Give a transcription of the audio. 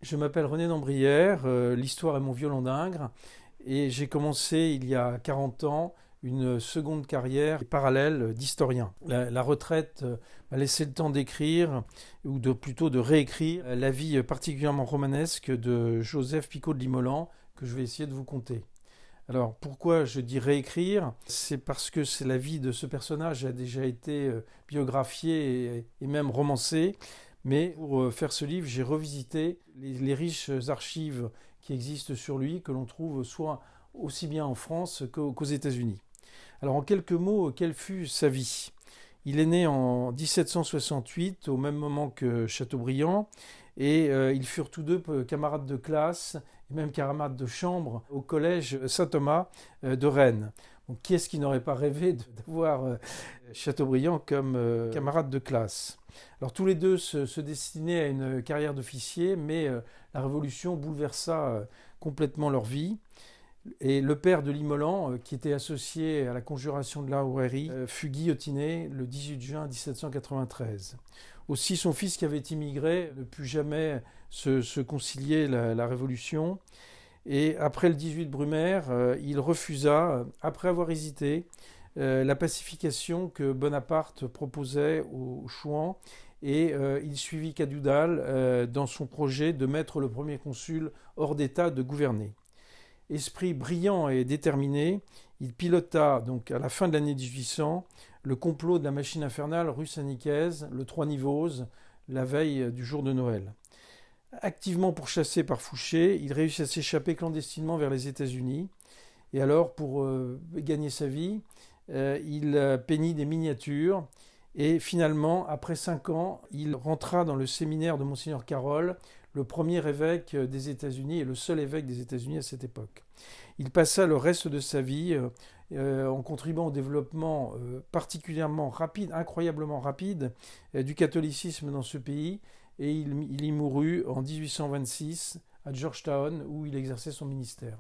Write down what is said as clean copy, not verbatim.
Je m'appelle René Dambrière, l'histoire est mon violon d'Ingres et j'ai commencé il y a 40 ans une seconde carrière parallèle d'historien. La retraite m'a laissé le temps d'écrire, ou plutôt de réécrire, la vie particulièrement romanesque de Joseph Picot de Limolan que je vais essayer de vous conter. Alors pourquoi je dis réécrire? C'est parce que c'est la vie de ce personnage a déjà été biographiée et même romancée. Mais pour faire ce livre, j'ai revisité les riches archives qui existent sur lui, que l'on trouve soit aussi bien en France qu'aux États-Unis. Alors en quelques mots, quelle fut sa vie? Il est né en 1768, au même moment que Chateaubriand, et ils furent tous deux camarades de classe et même camarades de chambre au collège Saint-Thomas de Rennes. Donc, qui est-ce qui n'aurait pas rêvé d'avoir Chateaubriand comme camarade de classe? Alors tous les deux se destinaient à une carrière d'officier, mais la Révolution bouleversa complètement leur vie. Et le père de Limolan, qui était associé à la conjuration de la Hourérie, fut guillotiné le 18 juin 1793. Aussi, son fils qui avait immigré ne put jamais se concilier la Révolution. Et après le 18 Brumaire, il refusa, après avoir hésité, la pacification que Bonaparte proposait aux Chouans et il suivit Cadoudal dans son projet de mettre le premier consul hors d'état de gouverner. Esprit brillant et déterminé, il pilota donc à la fin de l'année 1800 le complot de la machine infernale rue Saint-Nicaise, le Trois-Nivôses, la veille du jour de Noël. Activement pourchassé par Fouché, il réussit à s'échapper clandestinement vers les États-Unis. Et alors, pour gagner sa vie, il peignit des miniatures. Et finalement, après 5 ans, il rentra dans le séminaire de Monseigneur Carroll, le premier évêque des États-Unis et le seul évêque des États-Unis à cette époque. Il passa le reste de sa vie en contribuant au développement particulièrement rapide, incroyablement rapide, du catholicisme dans ce pays, et il y mourut en 1826 à Georgetown où il exerçait son ministère.